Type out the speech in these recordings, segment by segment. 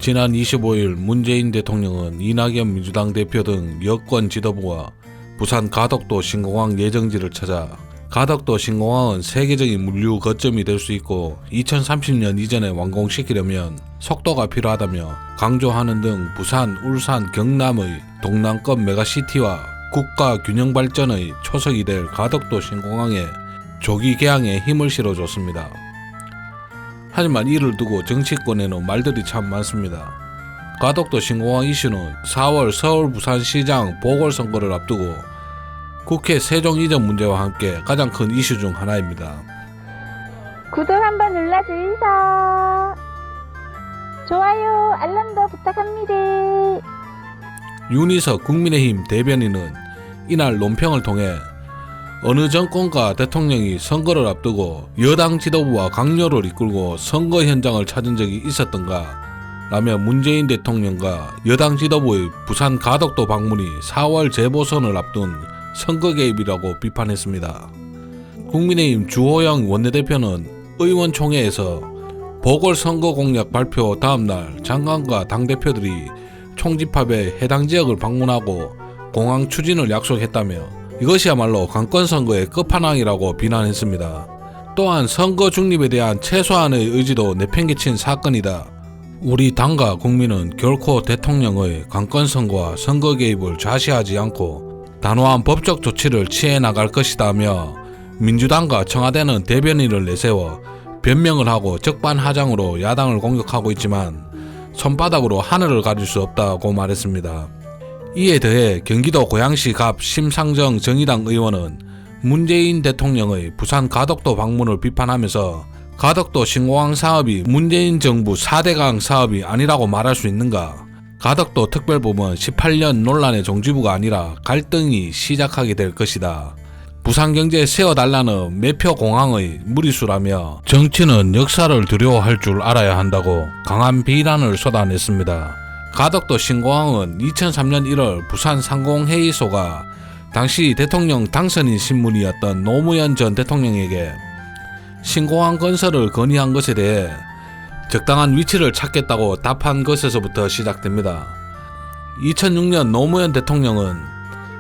지난 25일 문재인 대통령은 이낙연 민주당 대표 등 여권 지도부와 부산 가덕도 신공항 예정지를 찾아 가덕도 신공항은 세계적인 물류 거점이 될 수 있고 2030년 이전에 완공시키려면 속도가 필요하다며 강조하는 등 부산, 울산, 경남의 동남권 메가시티와 국가 균형 발전의 초석이 될 가덕도 신공항의 조기 개항에 힘을 실어줬습니다. 하지만 이를 두고 정치권에는 말들이 참 많습니다. 가덕도 신공항 이슈는 4월 서울 부산시장 보궐선거를 앞두고 국회 세종 이전 문제와 함께 가장 큰 이슈 중 하나입니다. 구독 한번 눌러주이소. 좋아요, 알람도 부탁합니다. 윤희석 국민의힘 대변인은 이날 논평을 통해 어느 정권과 대통령이 선거를 앞두고 여당 지도부와 강요를 이끌고 선거 현장을 찾은 적이 있었던가 라며 문재인 대통령과 여당 지도부의 부산 가덕도 방문이 4월 재보선을 앞둔 선거 개입이라고 비판했습니다. 국민의힘 주호영 원내대표는 의원총회에서 보궐선거 공약 발표 다음날 장관과 당대표들이 총집합에 해당 지역을 방문하고 공항 추진을 약속했다며 이것이야말로 강권선거의 끝판왕이라고 비난했습니다. 또한 선거 중립에 대한 최소한의 의지도 내팽개친 사건이다. 우리 당과 국민은 결코 대통령의 강권선거와 선거 개입을 좌시하지 않고 단호한 법적 조치를 취해 나갈 것이다며 민주당과 청와대는 대변인을 내세워 변명을 하고 적반하장으로 야당을 공격하고 있지만 손바닥으로 하늘을 가릴 수 없다고 말했습니다. 이에 더해 경기도 고양시 갑 심상정 정의당 의원은 문재인 대통령의 부산 가덕도 방문을 비판하면서 가덕도 신공항 사업이 문재인 정부 4대강 사업이 아니라고 말할 수 있는가? 가덕도 특별법은 18년 논란의 종지부가 아니라 갈등이 시작하게 될 것이다. 부산경제에 세워달라는 매표공항의 무리수라며 정치는 역사를 두려워할 줄 알아야 한다고 강한 비난을 쏟아냈습니다. 가덕도 신공항은 2003년 1월 부산 상공회의소가 당시 대통령 당선인 신문이었던 노무현 전 대통령에게 신공항 건설을 건의한 것에 대해 적당한 위치를 찾겠다고 답한 것에서부터 시작됩니다. 2006년 노무현 대통령은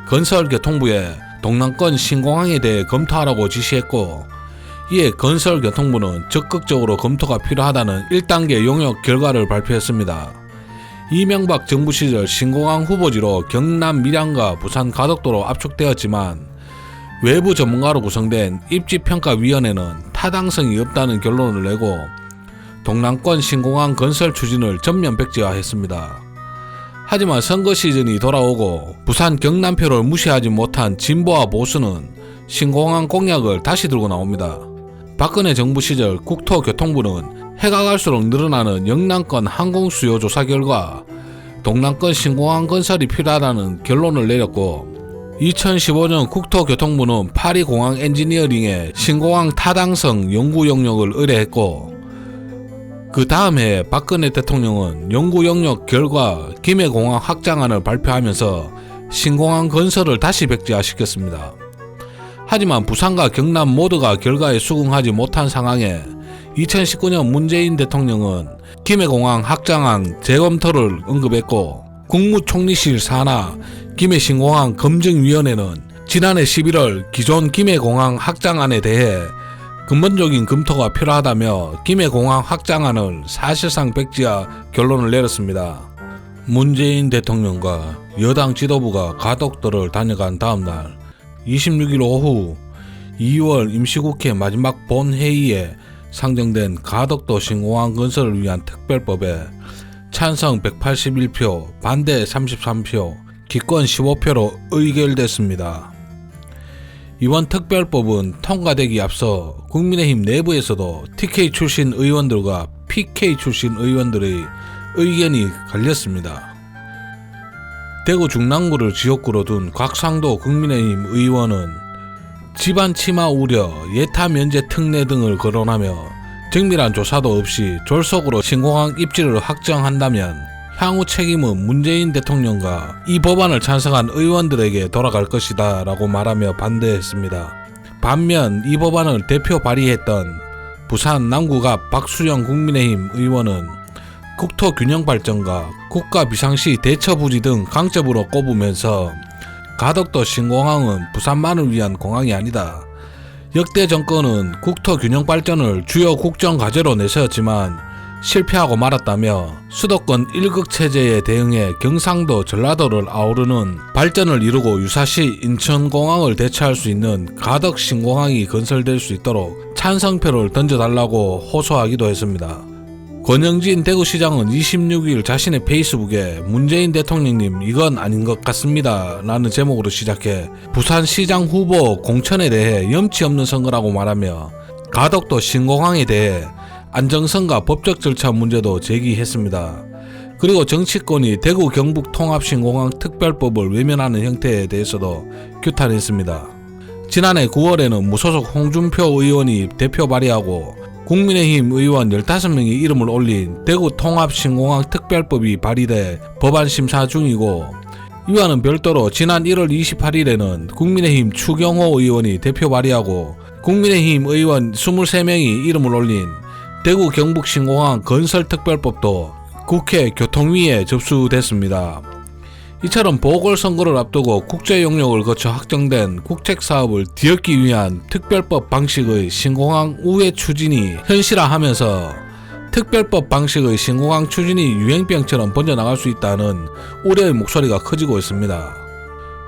건설교통부에 동남권 신공항에 대해 검토하라고 지시했고 이에 건설교통부는 적극적으로 검토가 필요하다는 1단계 용역 결과를 발표했습니다. 이명박 정부 시절 신공항 후보지로 경남 밀양과 부산 가덕도로 압축되었지만 외부 전문가로 구성된 입지평가위원회는 타당성이 없다는 결론을 내고 동남권 신공항 건설 추진을 전면 백지화했습니다. 하지만 선거 시즌이 돌아오고 부산 경남표를 무시하지 못한 진보와 보수는 신공항 공약을 다시 들고 나옵니다. 박근혜 정부 시절 국토교통부는 해가 갈수록 늘어나는 영남권 항공수요 조사 결과 동남권 신공항 건설이 필요하다는 결론을 내렸고 2015년 국토교통부는 파리공항 엔지니어링에 신공항 타당성 연구 용역을 의뢰했고 그 다음 해 박근혜 대통령은 연구 용역 결과 김해공항 확장안을 발표하면서 신공항 건설을 다시 백지화시켰습니다. 하지만 부산과 경남 모두가 결과에 수긍하지 못한 상황에 2019년 문재인 대통령은 김해공항 확장안 재검토를 언급했고 국무총리실 산하 김해신공항 검증위원회는 지난해 11월 기존 김해공항 확장안에 대해 근본적인 검토가 필요하다며 김해공항 확장안을 사실상 백지화 결론을 내렸습니다. 문재인 대통령과 여당 지도부가 가덕도를 다녀간 다음날 26일 오후 2월 임시국회 마지막 본회의에 상정된 가덕도 신공항 건설을 위한 특별법에 찬성 181표, 반대 33표, 기권 15표로 의결됐습니다. 이번 특별법은 통과되기 앞서 국민의힘 내부에서도 TK 출신 의원들과 PK 출신 의원들의 의견이 갈렸습니다. 대구 중랑구를 지역구로 둔 곽상도 국민의힘 의원은 집안 침하 우려, 예타 면제 특례 등을 거론하며 정밀한 조사도 없이 졸속으로 신공항 입지를 확정한다면 향후 책임은 문재인 대통령과 이 법안을 찬성한 의원들에게 돌아갈 것이다 라고 말하며 반대했습니다. 반면 이 법안을 대표 발의했던 부산 남구갑 박수영 국민의힘 의원은 국토균형발전과 국가비상시 대처부지 등 강점으로 꼽으면서 가덕도 신공항은 부산만을 위한 공항이 아니다. 역대 정권은 국토균형발전을 주요 국정과제로 내세웠지만 실패하고 말았다며 수도권 1극 체제에 대응해 경상도 전라도를 아우르는 발전을 이루고 유사시 인천공항을 대체할 수 있는 가덕 신공항이 건설될 수 있도록 찬성표를 던져달라고 호소하기도 했습니다. 권영진 대구시장은 26일 자신의 페이스북에 문재인 대통령님 이건 아닌 것 같습니다 라는 제목으로 시작해 부산시장 후보 공천에 대해 염치 없는 선거라고 말하며 가덕도 신공항에 대해 안정성과 법적 절차 문제도 제기했습니다. 그리고 정치권이 대구 경북 통합신공항 특별법을 외면하는 형태에 대해서도 규탄했습니다. 지난해 9월에는 무소속 홍준표 의원이 대표 발의하고 국민의힘 의원 15명이 이름을 올린 대구 통합신공항 특별법이 발의돼 법안 심사 중이고, 이와는 별도로 지난 1월 28일에는 국민의힘 추경호 의원이 대표 발의하고 국민의힘 의원 23명이 이름을 올린 대구 경북 신공항 건설특별법도 국회 교통위에 접수됐습니다. 이처럼 보궐선거를 앞두고 국제용역을 거쳐 확정된 국책사업을 뒤엎기 위한 특별법 방식의 신공항 우회 추진이 현실화하면서 특별법 방식의 신공항 추진이 유행병처럼 번져나갈 수 있다는 우려의 목소리가 커지고 있습니다.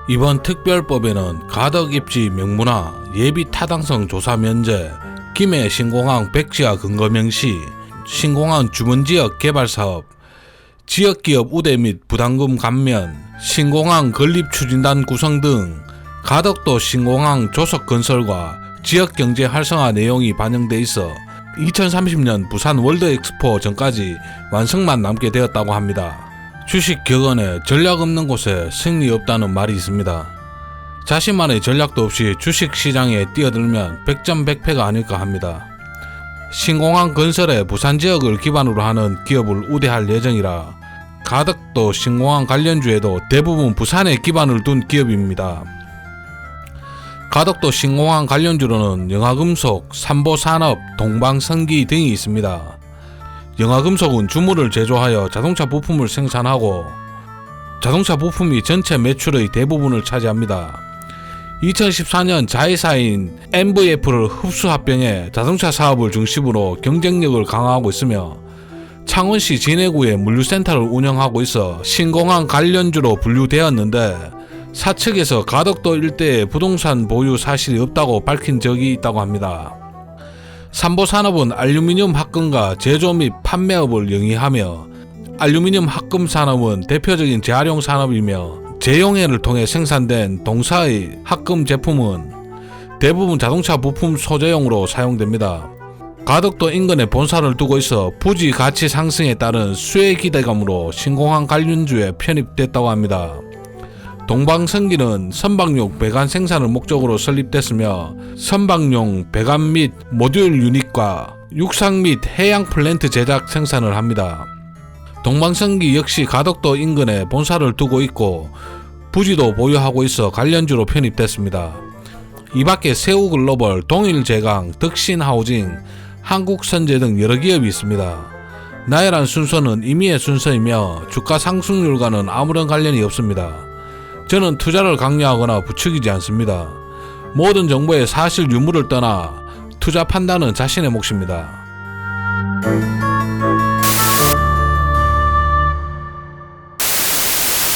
이번 특별법에는 가덕 입지 명문화, 예비 타당성 조사 면제, 김해 신공항 백지화 근거 명시, 신공항 주변지역 개발사업, 지역기업 우대 및 부담금 감면, 신공항 건립추진단 구성 등 가덕도 신공항 조속 건설과 지역경제 활성화 내용이 반영돼 있어 2030년 부산 월드엑스포 전까지 완성만 남게 되었다고 합니다. 주식 격언에 전략 없는 곳에 승리 없다는 말이 있습니다. 자신만의 전략도 없이 주식시장에 뛰어들면 백전백패가 아닐까 합니다. 신공항 건설에 부산 지역을 기반으로 하는 기업을 우대할 예정이라 가덕도 신공항 관련주에도 대부분 부산에 기반을 둔 기업입니다. 가덕도 신공항 관련주로는 영화금속, 삼보산업, 동방선기 등이 있습니다. 영화금속은 주물을 제조하여 자동차 부품을 생산하고 자동차 부품이 전체 매출의 대부분을 차지합니다. 2014년 자회사인 MVF를 흡수 합병해 자동차 사업을 중심으로 경쟁력을 강화하고 있으며 창원시 진해구에 물류센터를 운영하고 있어 신공항 관련주로 분류되었는데 사측에서 가덕도 일대에 부동산 보유 사실이 없다고 밝힌 적이 있다고 합니다. 삼보산업은 알루미늄 합금과 제조 및 판매업을 영위하며 알루미늄 합금 산업은 대표적인 재활용 산업이며 재용해를 통해 생산된 동사의 합금 제품은 대부분 자동차 부품 소재용으로 사용됩니다. 가덕도 인근에 본사를 두고 있어 부지 가치 상승에 따른 수혜 기대감으로 신공항 관련주에 편입됐다고 합니다. 동방선기는 선박용 배관 생산을 목적으로 설립됐으며 선박용 배관 및 모듈 유닛과 육상 및 해양 플랜트 제작 생산을 합니다. 동방선기 역시 가덕도 인근에 본사를 두고 있고 부지도 보유하고 있어 관련주로 편입됐습니다. 이 밖에 세우글로벌, 동일제강, 덕신하우징, 한국선제 등 여러 기업이 있습니다. 나열한 순서는 임의의 순서이며 주가 상승률과는 아무런 관련이 없습니다. 저는 투자를 강요하거나 부추기지 않습니다. 모든 정보의 사실 유무를 떠나 투자 판단은 자신의 몫입니다.